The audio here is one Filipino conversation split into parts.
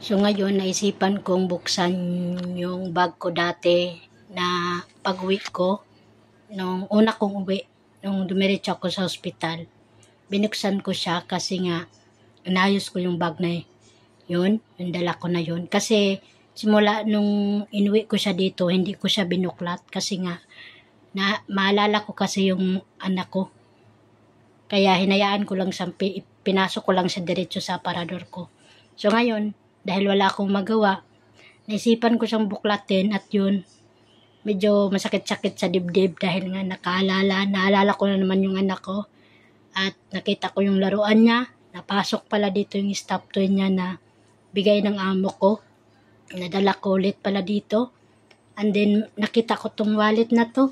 So ngayon, naisipan kong buksan yung bag ko dati na pag-uwi ko. Nung una kong uwi, nung dumiretso ako sa ospital, binuksan ko siya kasi nga, inayos ko yung bag na yun, yung dala ko na yun. Kasi simula nung inuwi ko siya dito, hindi ko siya binuklat kasi nga, maalala ko kasi yung anak ko. Kaya hinayaan ko lang sa, pinasok ko lang sa diretso sa aparador ko. So ngayon, dahil wala akong magawa, naisipan ko siyang buklatin at yun, medyo masakit-sakit sa dibdib dahil nga naalala ko na naman yung anak ko at nakita ko yung laruan niya, napasok pala dito yung stop toy niya na bigay ng amo ko, nadala ko ulit pala dito, and then nakita ko tong wallet na to,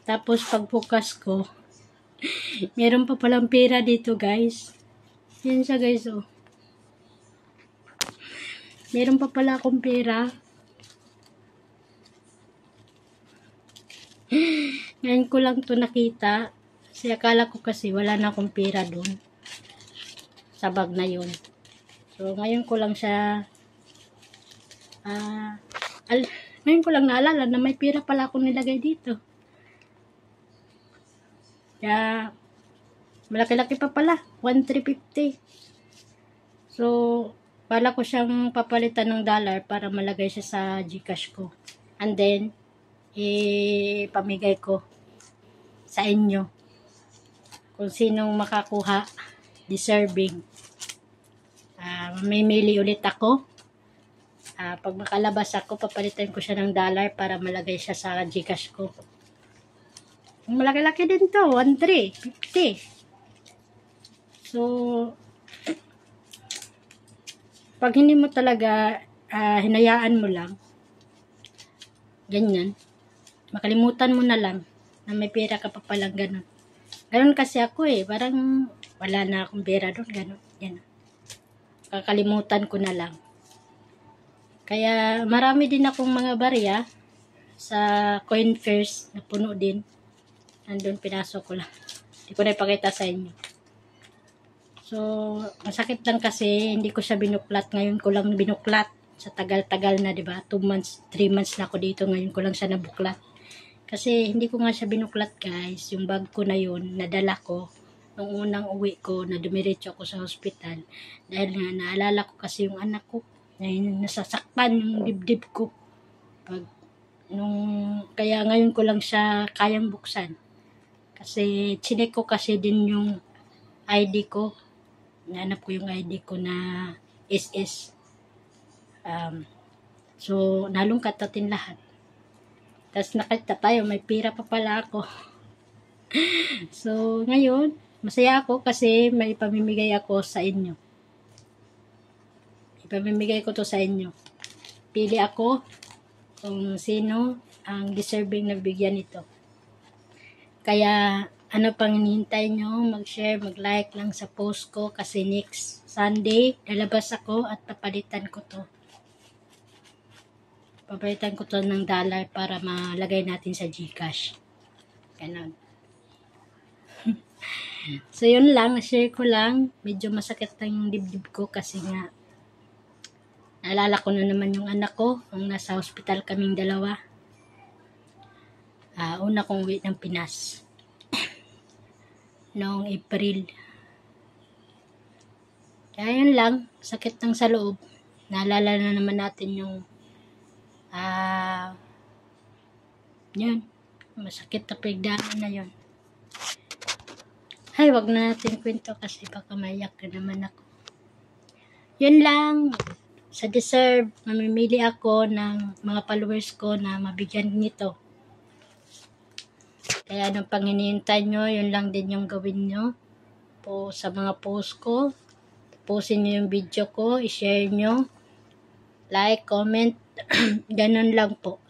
tapos pagbukas ko, meron pa palang pera dito guys, yan siya guys oh. Meron pa pala akong pera. Ngayon ko lang to nakita. Kasi akala ko kasi wala na akong pera doon. Sa bag na yun. So ngayon ko lang siya ngayon ko lang naalala na may pera pala akong nilagay dito. Kaya malaki-laki pa pala. 1,350. So pala ko siyang papalitan ng dollar para malagay siya sa GCash ko. And then, pamigay ko sa inyo. Kung sinong makakuha, deserving. Mamimili ulit ako. Pag makalabas ako, papalitan ko siya ng dollar para malagay siya sa GCash ko. Malaki-laki din to, 1,350. So, pag hindi mo talaga hinayaan mo lang, ganyan, makalimutan mo na lang na may pera ka pa palang ganun. Ganun kasi ako parang wala na akong pera doon, ganun. Yan. Kakalimutan ko na lang. Kaya marami din akong mga barya sa coin fairs na puno din. Nandun pinasok ko lang. Hindi ko na ipakita sa inyo. So, masakit lang kasi hindi ko siya binuklat. Ngayon ko lang binuklat. Sa tagal-tagal na, 'di ba? 2 months, 3 months na ako dito. Ngayon ko lang siya nabuklat. Kasi hindi ko nga siya binuklat, guys. Yung bag ko na yun, nadala ko nung unang uwi ko na dumiretso ako sa hospital. Dahil nga naalala ko kasi yung anak ko. Ngayon nasasaktan yung dibdib ko. Kaya ngayon ko lang siya kayang buksan. Kasi chinek ko kasi din yung ID ko. Nahanap ko yung ID ko na SS. So, nalungkat natin lahat. Tapos nakita tayo, may pira pa pala ako. So, ngayon, masaya ako kasi may ipamimigay ako sa inyo. Ipamimigay ko to sa inyo. Pili ako kung sino ang deserving na bigyan ito. Kaya, ano pang hinihintay nyo? Mag-share, mag-like lang sa post ko kasi next Sunday, lalabas ako at papalitan ko to. Papalitan ko to ng dollar para malagay natin sa GCash. Ganun. So, yun lang. Share ko lang. Medyo masakit lang yung dibdib ko kasi nga naalala ko na naman yung anak ko nung nasa hospital kaming dalawa. Una kong uwi ng Pinas. Noong April. Kaya yun lang, sakit lang sa loob. Naalala na naman natin yung yun, masakit na pagdaanan na yun. Ay, wag na natin kwento kasi baka maiyak na naman ako. Yun lang, sa deserve, mamimili ako ng mga followers ko na mabigyan nito. Kaya anong pang hinihintay nyo, yun lang din yung gawin nyo po sa mga post ko. Posin nyo yung video ko, i-share nyo, like, comment, ganun lang po.